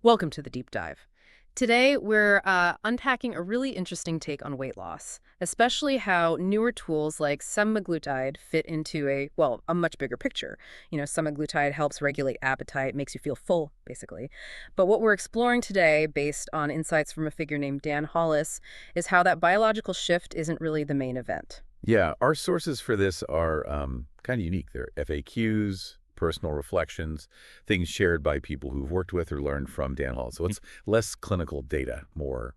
Welcome to the deep dive. Today, we're unpacking a really interesting take on weight loss, especially how newer tools like semaglutide fit into a much bigger picture. Semaglutide helps regulate appetite, makes you feel full, basically. But what we're exploring today, based on insights from a figure named Dan Hollis, is how that biological shift isn't really the main event. Yeah, our sources for this are kind of unique. They're FAQs, personal reflections, things shared by people who've worked with or learned from Dan Hall. So it's less clinical data, more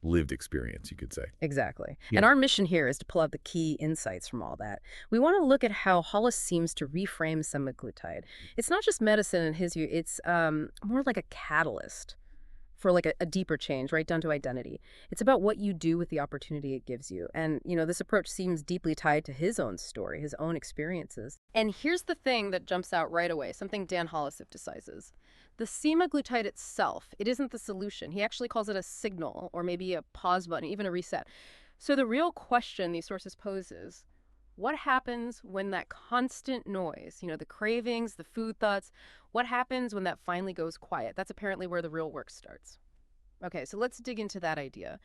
lived experience, you could say. Exactly. Yeah. And our mission here is to pull out the key insights from all that. We want to look at how Hollis seems to reframe semaglutide. It's not just medicine in his view, it's more like a catalyst for like a deeper change, right down to identity. It's about what you do with the opportunity it gives you. And, this approach seems deeply tied to his own story, his own experiences. And here's the thing that jumps out right away, something Dan Hollis emphasizes. The semaglutide itself, it isn't the solution. He actually calls it a signal or maybe a pause button, even a reset. So the real question these sources pose is, what happens when that constant noise, the cravings, the food thoughts, what happens when that finally goes quiet? That's apparently where the real work starts. Okay, so let's dig into that idea.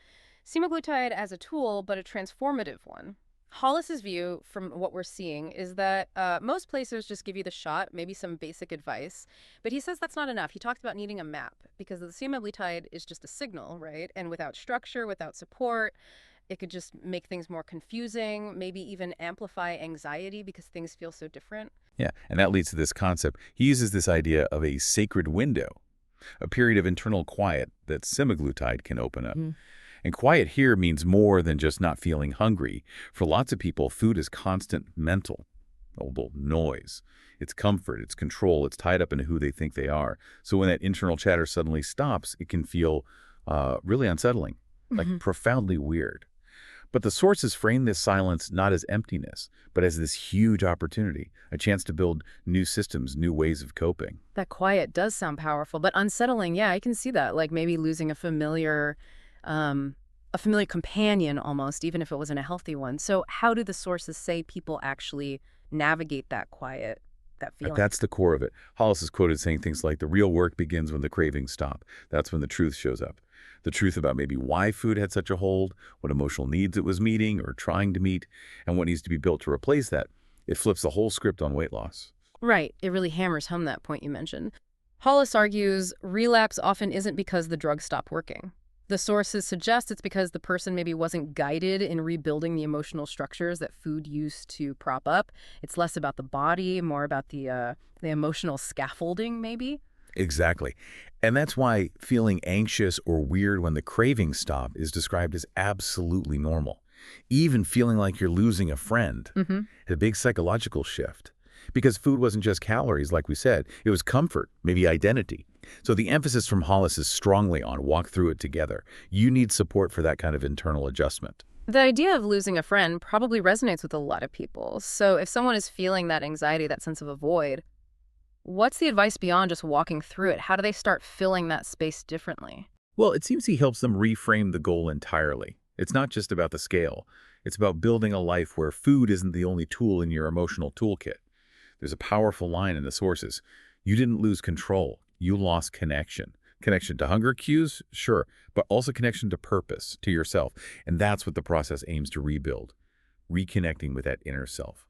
Semaglutide as a tool, but a transformative one. Hollis's view, from what we're seeing, is that most places just give you the shot, maybe some basic advice, but he says that's not enough. He talks about needing a map because the semaglutide is just a signal, right? And without structure, without support, it could just make things more confusing, maybe even amplify anxiety because things feel so different. Yeah, and that leads to this concept. He uses this idea of a sacred window, a period of internal quiet that semaglutide can open up. And quiet here means more than just not feeling hungry. For lots of people, food is constant mental, noise. It's comfort, it's control, it's tied up into who they think they are. So when that internal chatter suddenly stops, it can feel really unsettling, like profoundly weird. But the sources frame this silence not as emptiness, but as this huge opportunity, a chance to build new systems, new ways of coping. That quiet does sound powerful, but unsettling. Yeah, I can see that. Like maybe losing um, a familiar companion almost, even if it wasn't a healthy one. So how do the sources say people actually navigate that quiet, that feeling? That's the core of it. Hollis is quoted saying things like, the real work begins when the cravings stop. That's when the truth shows up. The truth about maybe why food had such a hold, what emotional needs it was meeting or trying to meet, and what needs to be built to replace that. It flips the whole script on weight loss. Right. It really hammers home that point you mentioned. Hollis argues relapse often isn't because the drug stopped working. The sources suggest it's because the person maybe wasn't guided in rebuilding the emotional structures that food used to prop up. It's less about the body, more about the emotional scaffolding, maybe. Exactly. And that's why feeling anxious or weird when the cravings stop is described as absolutely normal. Even feeling like you're losing a friend, a big psychological shift. Because food wasn't just calories, like we said. It was comfort, maybe identity. So the emphasis from Hollis is strongly on walk through it together. You need support for that kind of internal adjustment. The idea of losing a friend probably resonates with a lot of people. So if someone is feeling that anxiety, that sense of a void, what's the advice beyond just walking through it? How do they start filling that space differently? Well, it seems he helps them reframe the goal entirely. It's not just about the scale. It's about building a life where food isn't the only tool in your emotional toolkit. There's a powerful line in the sources. You didn't lose control. You lost connection. Connection to hunger cues, sure, but also connection to purpose, to yourself. And that's what the process aims to rebuild, reconnecting with that inner self.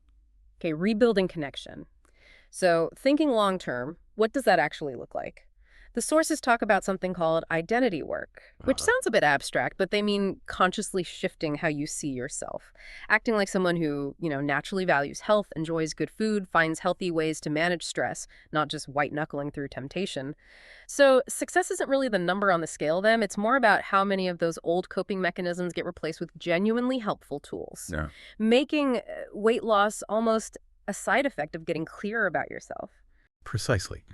Okay, rebuilding connection. So thinking long term, what does that actually look like? The sources talk about something called identity work, which sounds a bit abstract, but they mean consciously shifting how you see yourself. Acting like someone who, naturally values health, enjoys good food, finds healthy ways to manage stress, not just white-knuckling through temptation. So success isn't really the number on the scale, then. It's more about how many of those old coping mechanisms get replaced with genuinely helpful tools, Yeah. making weight loss almost a side effect of getting clearer about yourself. Precisely.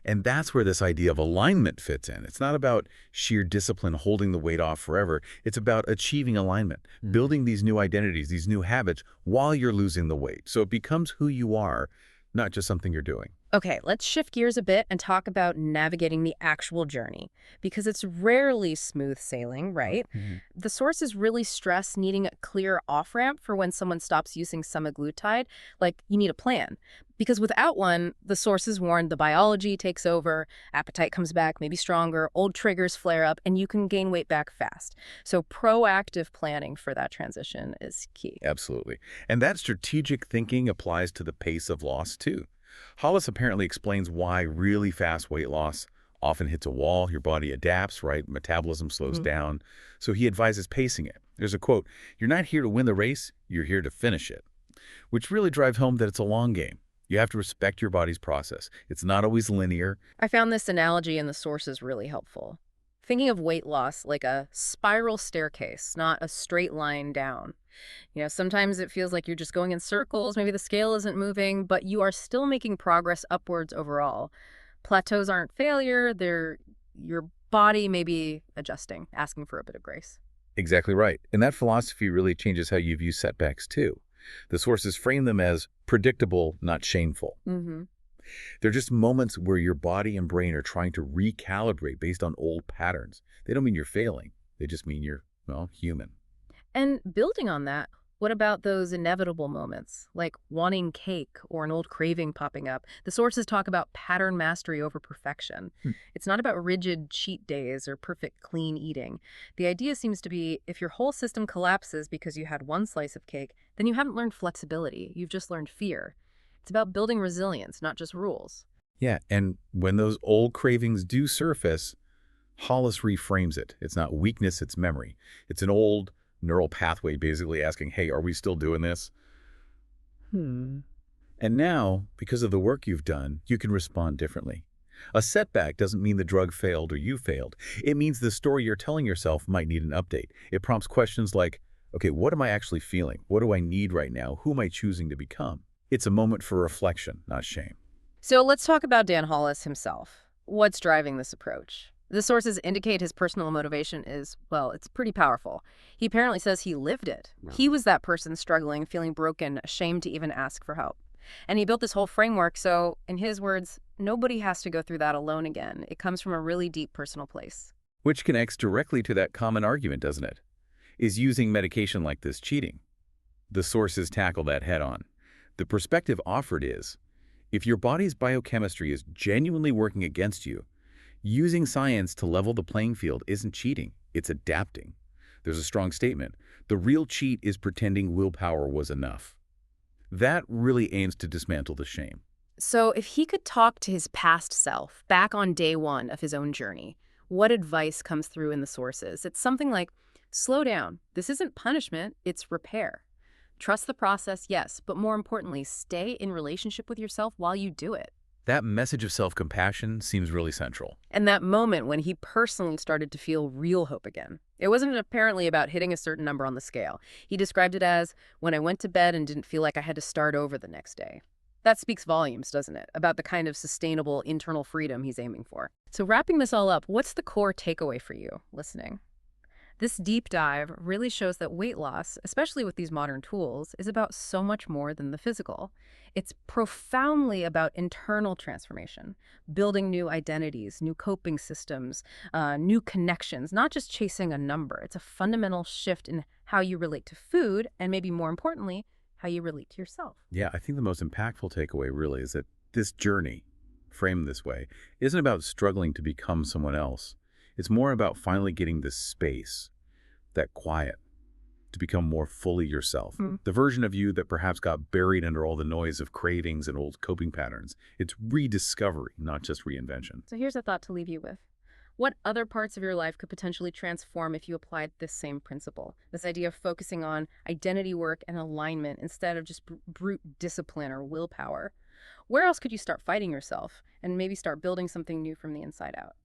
And that's where this idea of alignment fits in. It's not about sheer discipline holding the weight off forever. It's about achieving alignment, building these new identities, these new habits while you're losing the weight. So it becomes who you are, not just something you're doing. Okay, let's shift gears a bit and talk about navigating the actual journey, because it's rarely smooth sailing, right? Mhm. The sources really stress needing a clear off-ramp for when someone stops using semaglutide, like you need a plan. Because without one, the sources warn the biology takes over, appetite comes back, maybe stronger, old triggers flare up, and you can gain weight back fast. So proactive planning for that transition is key. Absolutely. And that strategic thinking applies to the pace of loss, too. Hollis apparently explains why really fast weight loss often hits a wall. Your body adapts, right? Metabolism slows down. So he advises pacing it. There's a quote, "You're not here to win the race, you're here to finish it," which really drives home that it's a long game. You have to respect your body's process. It's not always linear. I found this analogy in the sources really helpful. Thinking of weight loss like a spiral staircase, not a straight line down. Sometimes it feels like you're just going in circles, maybe the scale isn't moving, but you are still making progress upwards overall. Plateaus aren't failure, they're your body may be adjusting, asking for a bit of grace. Exactly right. And that philosophy really changes how you view setbacks, too. The sources frame them as predictable, not shameful. hmm They're just moments where your body and brain are trying to recalibrate based on old patterns. They don't mean you're failing. They just mean you're, well, human. And building on that, what about those inevitable moments, like wanting cake or an old craving popping up? The sources talk about pattern mastery over perfection. Hmm. It's not about rigid cheat days or perfect clean eating. The idea seems to be if your whole system collapses because you had one slice of cake, then you haven't learned flexibility. You've just learned fear. It's about building resilience, not just rules. Yeah, and when those old cravings do surface, Hollis reframes it. It's not weakness, it's memory. It's an old neural pathway basically asking, hey, are we still doing this? Hmm. And now, because of the work you've done, you can respond differently. A setback doesn't mean the drug failed or you failed. It means the story you're telling yourself might need an update. It prompts questions like, okay, what am I actually feeling? What do I need right now? Who am I choosing to become? It's a moment for reflection, not shame. So let's talk about Dan Hollis himself. What's driving this approach? The sources indicate his personal motivation is, well, it's pretty powerful. He apparently says he lived it. Yeah. He was that person struggling, feeling broken, ashamed to even ask for help. And he built this whole framework so, in his words, nobody has to go through that alone again. It comes from a really deep personal place. Which connects directly to that common argument, doesn't it? Is using medication like this cheating? The sources tackle that head on. The perspective offered is, if your body's biochemistry is genuinely working against you, using science to level the playing field isn't cheating, it's adapting. There's a strong statement. The real cheat is pretending willpower was enough. That really aims to dismantle the shame. So, if he could talk to his past self back on day one of his own journey, what advice comes through in the sources? It's something like, slow down. This isn't punishment, it's repair. Trust the process, yes, but more importantly, stay in relationship with yourself while you do it. That message of self-compassion seems really central. And that moment when he personally started to feel real hope again. It wasn't apparently about hitting a certain number on the scale. He described it as when I went to bed and didn't feel like I had to start over the next day. That speaks volumes, doesn't it? About the kind of sustainable internal freedom he's aiming for. So wrapping this all up, what's the core takeaway for you listening? This deep dive really shows that weight loss, especially with these modern tools, is about so much more than the physical. It's profoundly about internal transformation, building new identities, new coping systems, new connections, not just chasing a number. It's a fundamental shift in how you relate to food and maybe more importantly, how you relate to yourself. Yeah, I think the most impactful takeaway really is that this journey, framed this way, isn't about struggling to become someone else. It's more about finally getting this space, that quiet, to become more fully yourself. The version of you that perhaps got buried under all the noise of cravings and old coping patterns. It's rediscovery, not just reinvention. So here's a thought to leave you with. What other parts of your life could potentially transform if you applied this same principle? This idea of focusing on identity work and alignment instead of just brute discipline or willpower. Where else could you start fighting yourself and maybe start building something new from the inside out?